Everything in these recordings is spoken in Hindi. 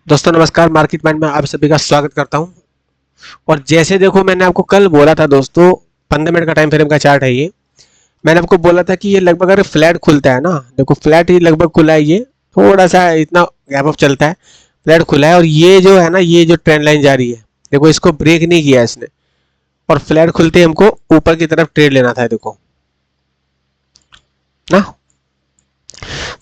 दोस्तों नमस्कार, मार्केट माइंड में आप सभी का स्वागत करता हूं। और जैसे देखो, मैंने आपको कल बोला था दोस्तों, 15 मिनट का टाइम फ्रेम का चार्ट है ये। मैंने आपको बोला था कि ये लगभग अगर फ्लैट खुलता है ना, देखो फ्लैट ही लगभग खुला है, ये थोड़ा सा इतना गैप अप चलता है, फ्लैट खुला है और ये जो है ना, ये जो ट्रेंड लाइन जा रही है, देखो इसको ब्रेक नहीं किया इसने। और फ्लैट खुलते ही हमको ऊपर की तरफ ट्रेड लेना था, देखो ना,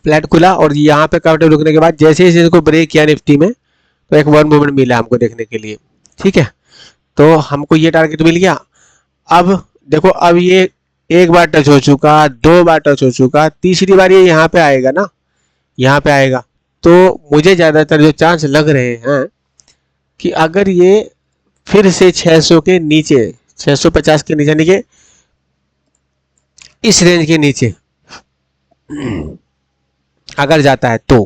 फ्लैट खुला और यहाँ पे काउंटर रुकने के बाद जैसे ही इसको ब्रेक किया निफ्टी में, तो एक वन मूवमेंट मिला हमको देखने के लिए। ठीक है, तो हमको ये टारगेट मिल गया। अब देखो, अब ये एक बार टच हो चुका, दो बार टच हो चुका, तीसरी बार ये यहाँ पे आएगा ना, यहाँ पे आएगा। तो मुझे ज्यादातर जो चांस लग रहे हैं कि अगर ये फिर से 600 के नीचे, 650 के नीचे, नीचे इस रेंज के नीचे अगर जाता है तो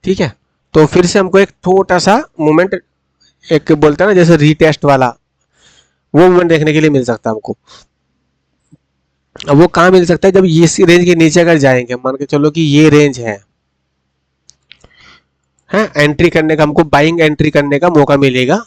ठीक है, तो फिर से हमको एक छोटा सा मोमेंट, एक बोलते हैं ना जैसे रीटेस्ट वाला, वो मोमेंट देखने के लिए मिल सकता है हमको। अब वो कहाँ मिल सकता है, जब इस रेंज के नीचे अगर जाएंगे, मान के चलो कि ये रेंज है एंट्री करने का, हमको बाइंग एंट्री करने का मौका मिलेगा।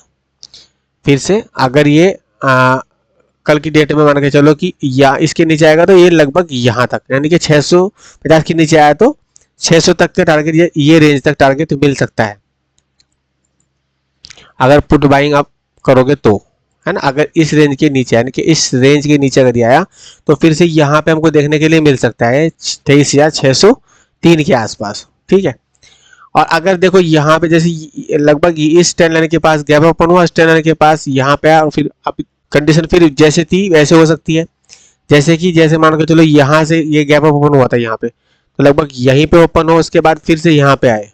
फिर से अगर ये कल की डेट में मान के चलो कि या इसके नीचे आएगा, तो ये लगभग यहाँ तक, यानी कि 650 के नीचे आया तो 600 तक के टारगेट, ये रेंज तक टारगेट मिल सकता है अगर पुट बाइंग आप करोगे तो, है ना। अगर इस रेंज के नीचे, यानी कि इस रेंज के नीचे अगर ये आया, तो फिर से यहाँ पे हमको देखने के लिए मिल सकता है 23,603 के आसपास। ठीक है, और अगर देखो यहाँ पे जैसे लगभग इस ट्रेंड लाइन के पास गैप ओपन हुआ, इस ट्रेंड लाइन के पास यहाँ पे आया, और फिर अब कंडीशन फिर जैसे थी वैसे हो सकती है। जैसे कि जैसे मान के चलो यहाँ से ये गैप ओपन हुआ था यहाँ पे, तो लगभग यहीं पे ओपन हो, उसके बाद फिर से यहाँ पे आए,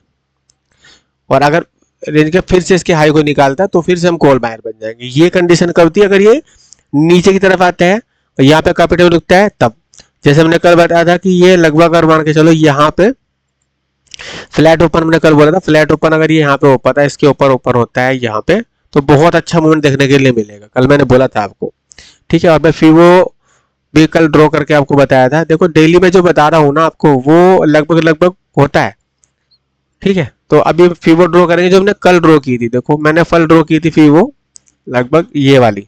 और अगर रेंज के फिर से इसके हाई को निकालता है, तो फिर से हम कॉल बायर बन जाएंगे। ये कंडीशन कब होती है, अगर ये नीचे की तरफ आता है और यहाँ पे कैपिटल रुकता है तब। जैसे हमने कल बताया था कि ये लगभग अगर मान के चलो यहाँ पे फ्लैट ओपन, मैंने कल बोला था फ्लैट ओपन अगर ये यहाँ पे ओपन है, इसके ऊपर ओपन होता है यहाँ पे, तो बहुत अच्छा मूवमेंट देखने के लिए मिलेगा, कल मैंने बोला था आपको। ठीक है, और मैं फिवो भी कल ड्रॉ करके आपको बताया था। देखो डेली में जो बता रहा हूँ ना आपको, वो लगभग लगभग होता है। ठीक है, तो अभी फीवो ड्रॉ करेंगे जो हमने कल ड्रॉ की थी। देखो मैंने फल ड्रॉ की थी फीवो, लगभग ये वाली,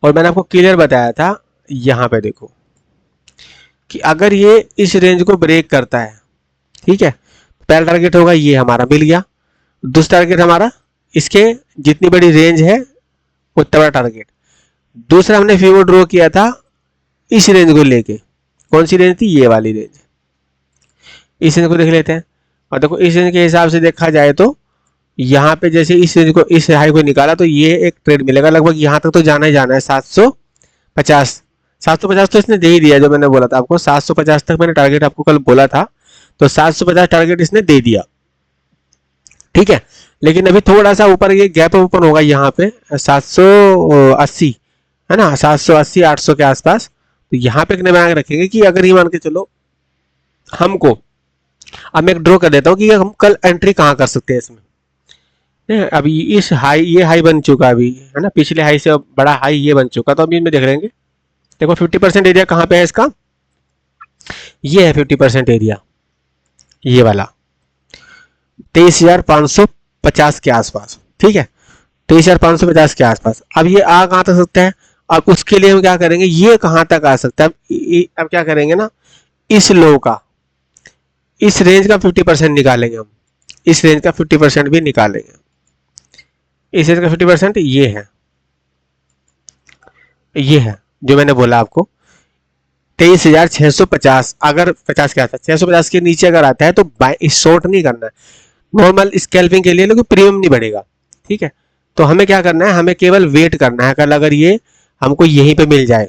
और मैंने आपको क्लियर बताया था यहाँ पे देखो कि अगर ये इस रेंज को ब्रेक करता है, ठीक है, पहला टारगेट होगा ये हमारा मिल गया। दूसरा टारगेट हमारा इसके जितनी बड़ी रेंज है उतना बड़ा टारगेट। दूसरा हमने फीवो ड्रॉ किया था इस रेंज को लेके, कौन सी रेंज थी, ये वाली रेंज। इस रेंज को देख लेते हैं, और देखो इस रेंज के हिसाब से देखा जाए तो यहाँ पे जैसे इस रेंज को, इस हाई को निकाला, तो ये एक ट्रेड मिलेगा लगभग यहाँ तक, तो जाना ही जाना है 750। 750 तो इसने दे ही दिया, जो मैंने बोला था आपको 750 तक मैंने टारगेट आपको कल बोला था, तो 750 टारगेट इसने दे दिया। ठीक है, लेकिन अभी थोड़ा सा ऊपर ये गैप ओपन होगा यहाँ पे 780, है ना, 780 800 के आसपास। तो यहाँ पे बना के रखेंगे कि अगर ये मान के चलो हमको, अब मैं एक ड्रॉ कर देता हूँ कि हम कल एंट्री कहाँ कर सकते हैं इसमें। अभी इस हाई, ये हाई बन चुका अभी, है ना, पिछले हाई से बड़ा हाई ये बन चुका, तो अभी इसमें देख लेंगे। देखो 50% एरिया कहाँ पे है इसका, ये है 50% एरिया, ये वाला 23,550 के आसपास। ठीक है, 23,550 के आसपास। अब ये आ कहाँ तक सकता है, अब उसके लिए हम क्या करेंगे, ये कहाँ तक आ सकता है। अब क्या करेंगे ना, इस लो का, इस रेंज का 50% निकालेंगे हम, इस रेंज का 50% भी निकालेंगे। इस रेंज का 50% ये है जो मैंने बोला आपको 23,650। अगर 50 के आता है, 650 के नीचे अगर आता है तो शॉर्ट नहीं करना है, नॉर्मल स्कैल्पिंग के लिए, लेकिन प्रीमियम नहीं बढ़ेगा। ठीक है, तो हमें क्या करना है, हमें केवल वेट करना है। कल अगर ये हमको यहीं पे मिल जाए,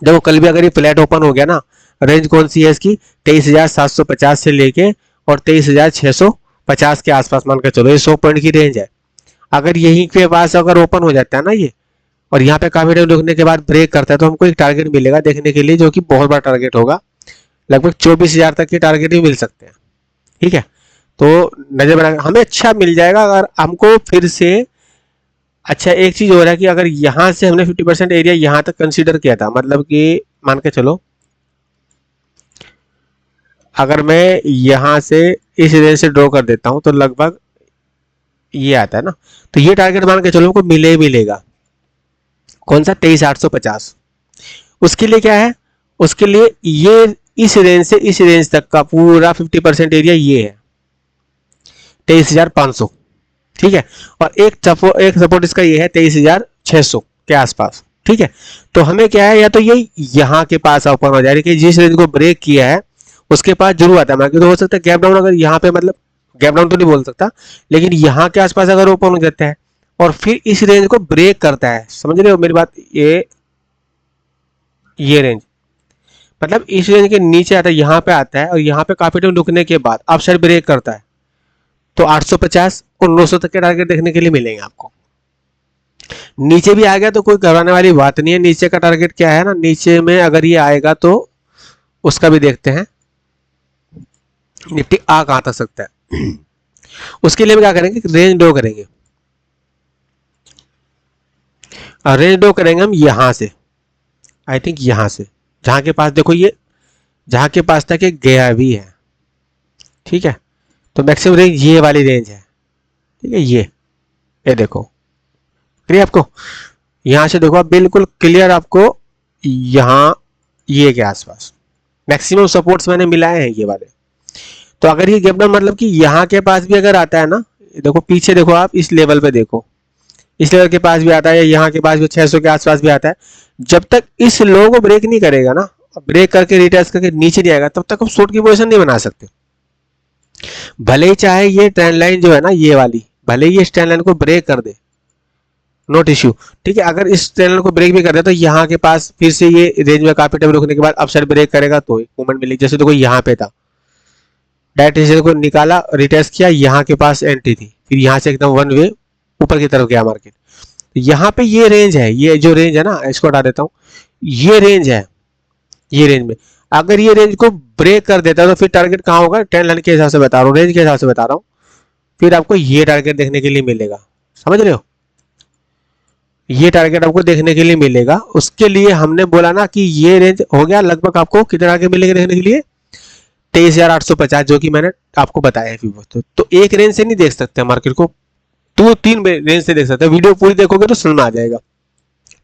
देखो कल भी अगर ये फ्लैट ओपन हो गया ना, रेंज कौन सी है इसकी, 23,750 से लेके और 23,650 के आसपास मान कर चलो, ये 100 पॉइंट की रेंज है। अगर यहीं के पास अगर ओपन हो जाता है ना ये, और यहाँ पे काफी टाइम रुकने के बाद ब्रेक करता है, तो हमको एक टारगेट मिलेगा देखने के लिए, जो कि बहुत बड़ा टारगेट होगा, लगभग 24,000 तक के टारगेट भी मिल सकते हैं। ठीक है, तो नजर बना हमें अच्छा मिल जाएगा। अगर हमको फिर से अच्छा एक चीज हो रहा है कि अगर यहाँ से हमने 50% एरिया यहाँ तक कंसीडर किया था, मतलब कि मान के चलो अगर मैं यहाँ से इस रेंज से ड्रॉ कर देता हूँ तो लगभग ये आता है ना, तो ये टारगेट मान के चलो हमको मिले ही मिलेगा। कौन सा? 23,850। उसके लिए क्या है? उसके लिए ये इस रेंज से इस रेंज तक का पूरा 50% एरिया ये है 23,500, ठीक है। और एक सपोर्ट इसका ये है 23,600 के आसपास, ठीक है। तो हमें क्या है, या तो ये यहाँ के पास ओपन हो जाए कि जिस रेंज को ब्रेक किया है उसके पास जरूर आता है मार्केट। तो हो सकता है गैप डाउन, अगर यहाँ पे मतलब गैप डाउन तो नहीं बोल सकता, लेकिन यहाँ के आसपास अगर ओपन हो जाता है और फिर इस रेंज को ब्रेक करता है, समझ रहे हो मेरी बात? ये रेंज मतलब इस रेंज के नीचे आता है, यहाँ पे आता है और यहाँ पे काफी टाइम रुकने के बाद अब साइड ब्रेक करता है, तो 850 और 900 तक के टारगेट देखने के लिए मिलेंगे आपको। नीचे भी आ गया तो कोई घबराने वाली बात नहीं है। नीचे का टारगेट क्या है ना, नीचे में अगर ये आएगा तो उसका भी देखते हैं निफ्टी आ कहां तक सकता है। उसके लिए हम क्या करेंगे, रेंज ड्रॉ करेंगे। रेंज ड्रॉ करेंगे हम यहां से, आई थिंक यहां से, जहां के पास देखो ये, जहां के पास तक ये गया भी है, ठीक है। तो मैक्सिमम रेंज ये वाली रेंज है, ठीक है। ये देखो क्लियर आपको, यहां से देखो आप बिल्कुल क्लियर आपको, यहां ये के आसपास मैक्सिमम सपोर्ट्स मैंने मिलाए हैं ये वाले। तो अगर ये गैप डाउन मतलब कि यहाँ के पास भी अगर आता है ना, देखो पीछे देखो आप, इस लेवल पे देखो, इस लेवल के पास भी आता है, यहाँ के पास भी 600 के आसपास भी आता है। जब तक इस लो को ब्रेक नहीं करेगा ना, ब्रेक करके रिटेस्ट करके नीचे नहीं आएगा, तब तक हम शॉर्ट की पोजीशन नहीं बना सकते। भले ही चाहे ये ट्रेंड लाइन जो है ना ये वाली, भले ही इस ट्रेंड लाइन को ब्रेक कर दे, नोट इश्यू, ठीक है। अगर इस ट्रेंड लाइन को ब्रेक भी कर दे तो यहाँ के पास फिर से ये रेंज में काफी टाइम रुकने के बाद अपसाइड ब्रेक करेगा तो एक मूवमेंट मिलेगी। जैसे देखो यहाँ पे था, डायरेक्ट को निकाला, रिटेस्ट किया, यहाँ के पास एंट्री थी, फिर यहाँ से एकदम वन वे ऊपर की तरफ गया मार्केट। यहाँ पे ये रेंज है, ये जो रेंज है ना, इसको हटा देता हूँ, ये रेंज है। ये रेंज में अगर ये रेंज को ब्रेक कर देता है तो फिर टारगेट कहाँ होगा, 10 लाइन के हिसाब से बता रहा हूँ, रेंज के हिसाब से बता रहा हूँ, फिर आपको ये टारगेट देखने के लिए मिलेगा। समझ रहे हो? ये टारगेट आपको देखने के लिए मिलेगा। उसके लिए हमने बोला ना कि ये रेंज हो गया लगभग, आपको कितने आगे मिलेंगे देखने के लिए, 23,850, जो कि मैंने आपको बताया है। तो एक रेंज से नहीं देख सकते मार्केट को, तो 3 रेंज से देख सकते हैं। वीडियो पूरी देखोगे तो समझ में आ जाएगा,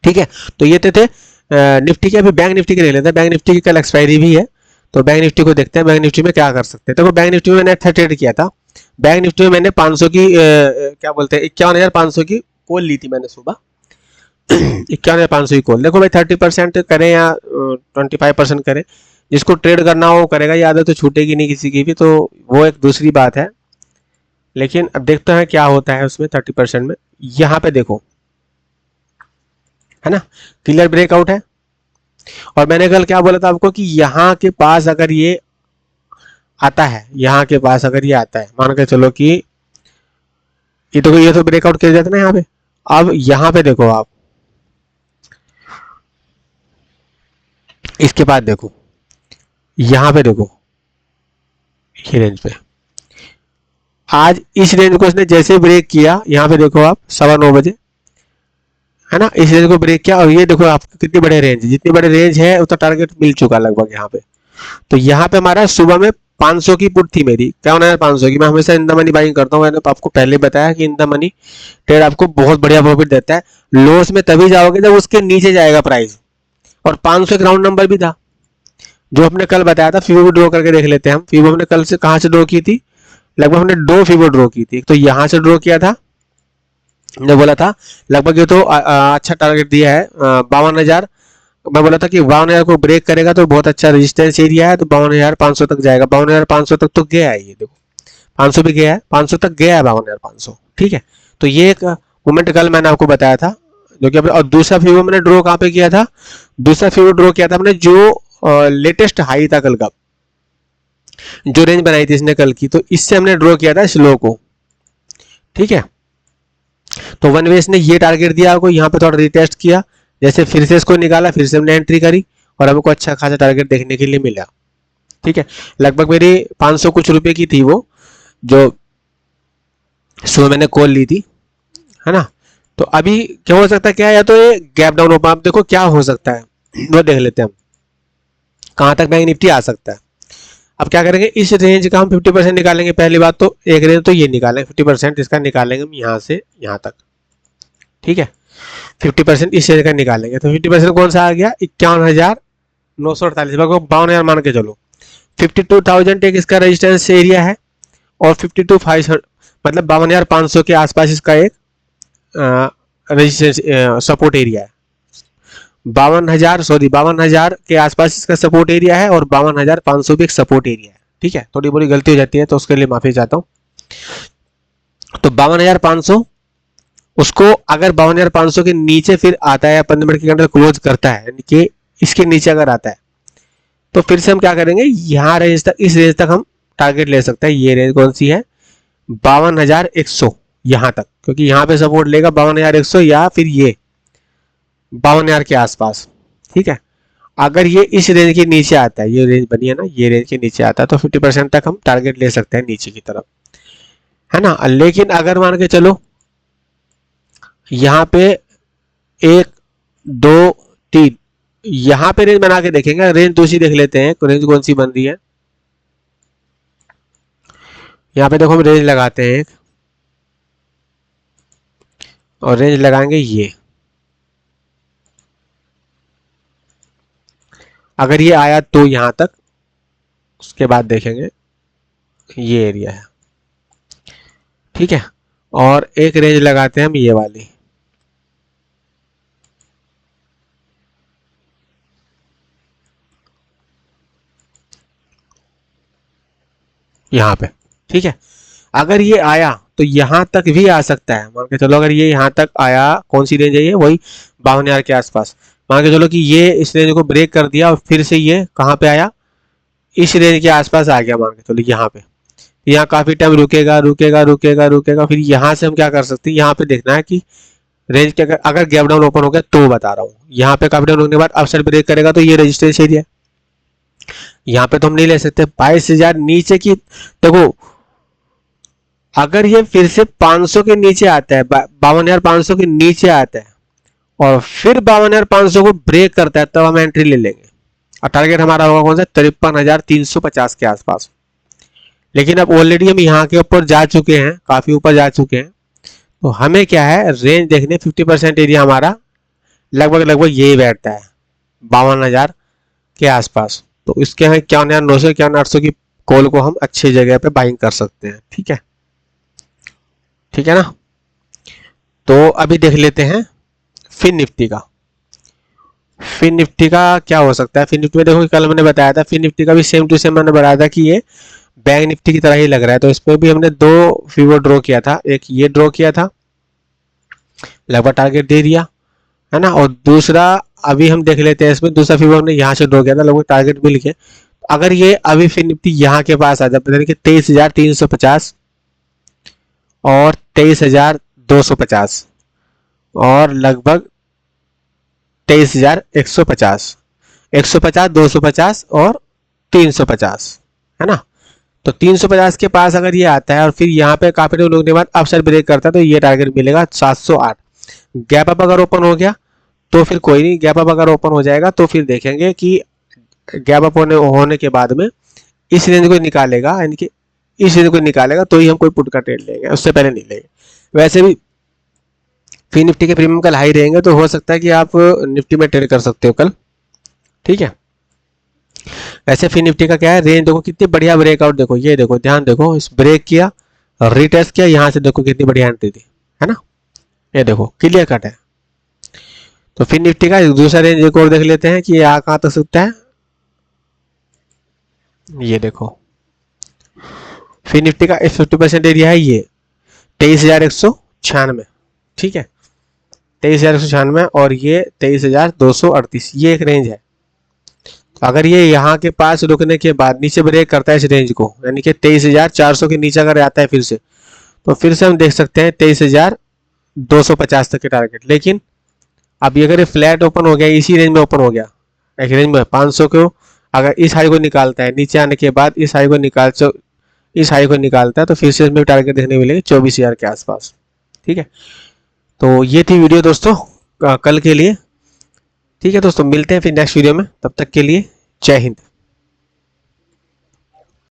ठीक है। तो ये थे निफ्टी के। अभी बैंक निफ्टी के ले लेते हैं। बैंक निफ्टी की कल एक्सपायरी भी है, तो बैंक निफ्टी को देखते हैं बैंक निफ्टी में क्या कर सकते हैं। देखो बैंक निफ्टी में मैंने अच्छा ट्रेड किया था। बैंक निफ्टी में मैंने 500 की क्या बोलते हैं 51,500 की कॉल ली थी मैंने सुबह। 51,500 की कॉल। देखो भाई 30% करें या 25% करें, जिसको ट्रेड करना हो करेगा, ये आदत तो छूटेगी नहीं किसी की भी, तो वो एक दूसरी बात है। लेकिन अब देखते हैं क्या होता है उसमें 30% में। यहाँ पे देखो, है ना, क्लियर ब्रेकआउट है। और मैंने कल क्या बोला था आपको कि यहाँ के पास अगर ये आता है, यहाँ के पास अगर ये आता है, मान के चलो कि ये तो ब्रेकआउट किया जाता है ना यहाँ पे। अब यहाँ पे देखो आप, इसके बाद देखो, यहाँ पे देखो, ये रेंज पे आज इस रेंज को इसने जैसे ब्रेक किया, यहाँ पे देखो आप 9:15 बजे, है ना, इस रेंज को ब्रेक किया। और ये देखो आप कितनी बड़े रेंज, जितनी बड़े रेंज है उतना टारगेट मिल चुका लगभग यहाँ पे। तो यहाँ पे हमारा सुबह में 500 की पुट थी मेरी, 51,500 की। मैं हमेशा इन द मनी बाइंग करता हूँ, मैंने आपको पहले बताया कि इन द मनी ट्रेड आपको बहुत बढ़िया प्रॉफिट देता है। लॉस में तभी जाओगे जब उसके नीचे जाएगा प्राइस। और 500 एक राउंड नंबर भी था जो हमने कल बताया था। फीबो भी ड्रॉ करके देख लेते हैं हम। फीबो हमने कल से कहाँ से ड्रॉ की थी, लगभग हमने 2 फीबो ड्रॉ की थी। तो यहाँ से ड्रॉ किया था, ने बोला था लगभग ये तो अच्छा टारगेट दिया है 52,000। मैं बोला था कि 52,000 को ब्रेक करेगा तो बहुत अच्छा रेजिस्टेंस एरिया है, तो 52,500 तक जाएगा। 52,500 तक तो गया है, ये देखो 500 भी गया है, 500 तक गया है 52,500, ठीक है। तो ये एक मोमेंट कल मैंने आपको बताया था जो कि। और दूसरा फीवो मैंने ड्रॉ कहाँ पे किया था, दूसरा फीवो ड्रॉ किया था हमने जो लेटेस्ट हाई था कल का, जो रेंज बनाई थी इसने कल की, तो इससे हमने ड्रॉ किया था स्लो को, ठीक है। तो वन वे ने ये टारगेट दिया आपको, यहाँ पे थोड़ा रिटेस्ट किया, जैसे फिर से इसको निकाला, फिर से हमने एंट्री करी और हमको अच्छा खासा टारगेट देखने के लिए मिला, ठीक है। लगभग मेरी 500 कुछ रुपए की थी वो, जो सुबह मैंने कॉल ली थी, है ना। तो अभी क्या हो सकता है, क्या है, या तो ये गैप डाउन ओपन, आप देखो क्या हो सकता है वो देख लेते हैं हम, कहां तक बैंक निफ्टी आ सकता है। अब क्या करेंगे, इस रेंज का हम 50% निकालेंगे। पहली बात तो एक रेंज तो ये निकालेंगे, 50% इसका निकालेंगे हम यहाँ से यहाँ तक, ठीक है। 50% इस रेंज का निकालेंगे तो 50% कौन सा आ गया, 51,948, 52,000 मान के चलो। 52,000 एक इसका रेजिस्टेंस एरिया है और 52,500 मतलब 52,500 के आसपास इसका एक रेजिस्टेंस सपोर्ट एरिया है। 52,000 के आसपास इसका सपोर्ट एरिया है और 52,500 भी एक सपोर्ट एरिया है, ठीक है। थोड़ी बड़ी गलती हो जाती है तो उसके लिए माफी चाहता हूँ। तो 52,500 उसको अगर 52,500 के नीचे फिर आता है या 15 मिनट के अंदर क्लोज करता है, यानी कि इसके नीचे अगर आता है तो फिर से हम क्या करेंगे, यहाँ रेंज तक, इस रेंज तक हम टारगेट ले सकते हैं। ये रेंज कौन सी है, 52,100 यहाँ तक, क्योंकि यहाँ पे सपोर्ट लेगा 52,100 या फिर ये 52,000 के आसपास, ठीक है। अगर ये इस रेंज के नीचे आता है, ये रेंज बनी है ना, ये रेंज के नीचे आता है तो 50% तक हम टारगेट ले सकते हैं नीचे की तरफ, है ना। लेकिन अगर मान के चलो यहाँ पे 1 2 3 यहाँ पे रेंज बना के देखेंगे, रेंज दूसरी देख लेते हैं, रेंज कौन सी बन रही है। यहाँ पे देखो हम रेंज लगाते हैं और रेंज लगाएंगे ये, अगर ये आया तो यहाँ तक, उसके बाद देखेंगे ये एरिया है, ठीक है। और एक रेंज लगाते हैं हम ये वाली, यहाँ पे, ठीक है। अगर ये आया तो यहाँ तक भी आ सकता है, मान के चलो अगर ये यहाँ तक आया, कौन सी रेंज है ये, वही 52,000 के आसपास। मान के चलो कि ये इस रेंज को ब्रेक कर दिया और फिर से ये कहाँ पे आया, इस रेंज के आसपास आ गया, मान के चलो यहाँ पे। यहाँ काफी टाइम रुकेगा रुकेगा रुकेगा रुकेगा, फिर यहाँ से हम क्या कर सकते हैं, यहाँ पे देखना है कि रेंज के अगर गैप डाउन ओपन हो गया तो बता रहा हूँ। यहाँ पे काफी डाउन होने के बाद अपसाइड ब्रेक करेगा तो ये रेजिस्टेंस एरिया, यहाँ पे तो हम नहीं ले सकते। 22,000 नीचे की देखो, अगर ये फिर से 500 के नीचे आता है, 52,500 के नीचे आता है और फिर 52,500 को ब्रेक करता है, तब हम एंट्री ले लेंगे और टारगेट हमारा होगा कौन सा, 53,350 के आसपास। लेकिन अब ऑलरेडी हम यहाँ के ऊपर जा चुके हैं, काफी ऊपर जा चुके हैं, तो हमें क्या है, रेंज देखने 50% एरिया हमारा लगभग यही बैठता है 52,000 के आसपास। तो इसके यहाँ 51,900 51,800 की कॉल को हम अच्छी जगह पे बाइंग कर सकते हैं, ठीक है, ठीक है ना। तो अभी देख लेते हैं फिन निफ्टी का। फिन निफ्टी का क्या हो सकता है, फिन निफ्टी में देखो कल मैंने बताया था, फिन निफ्टी का भी सेम टू सेम मैंने बताया था कि ये बैंक निफ्टी की तरह ही लग रहा है। तो इसमें भी हमने 2 फीवर ड्रॉ किया था, एक ये ड्रॉ किया था, लगभग टारगेट दे दिया, है ना। और दूसरा अभी हम देख लेते हैं, इसमें दूसरा फीवर हमने यहाँ से ड्रॉ किया था, लगभग टारगेट मिल के। अगर ये अभी फिन निफ्टी यहाँ के पास आ जाए, पता नहीं कि 23,350 और 23,250 और लगभग 23,150, 150, 250 और 350, है ना। तो 350 के पास अगर ये आता है और फिर यहाँ पे काफी टाइम रुकने के बाद अपसाइड ब्रेक करता है तो ये टारगेट मिलेगा 708। गैप अप अगर ओपन हो गया तो फिर कोई नहीं, गैप अप अगर ओपन हो जाएगा तो फिर देखेंगे कि गैप अप होने के बाद में इस रेंज को निकालेगा, यानी कि इस रेंज को निकालेगा तो ही हम कोई पुट का ट्रेड लेंगे, उससे पहले नहीं लेंगे। वैसे भी फिन निफ्टी के प्रीमियम कल हाई रहेंगे तो हो सकता है कि आप निफ्टी में ट्रेड कर सकते हो कल, ठीक है। वैसे फिन निफ्टी का क्या है, रेंज देखो कितनी बढ़िया ब्रेकआउट, देखो ये देखो, ध्यान देखो, इस ब्रेक किया, रिटेस्ट किया, यहाँ से देखो कितनी बढ़िया एंट्री थी, है ना। ये देखो क्लियर कट है। तो फिन निफ्टी का दूसरा रेंज एक और देख लेते हैं कि यहाँ कहाँ तक सकता है। ये देखो फिन निफ्टी का 50% एरिया है ये 23,196, ठीक है, 23,196 और ये 23,238, ये एक रेंज है। तो अगर ये यहाँ के पास रुकने के बाद नीचे ब्रेक करता है इस रेंज को, यानी कि 23,400 के नीचे अगर आता है फिर से, तो फिर से हम देख सकते हैं 23,250 तक के टारगेट। लेकिन अब अगर ये फ्लैट ओपन हो गया, इसी रेंज में ओपन हो गया, एक रेंज में 500 को अगर इस हाई को निकालता है, नीचे आने के बाद इस हाई को निकालता है तो फिर से इसमें टारगेट देखने मिलेगा 24,000 के आसपास, ठीक है। तो ये थी वीडियो दोस्तों कल के लिए, ठीक है दोस्तों, मिलते हैं फिर नेक्स्ट वीडियो में, तब तक के लिए जय हिंद।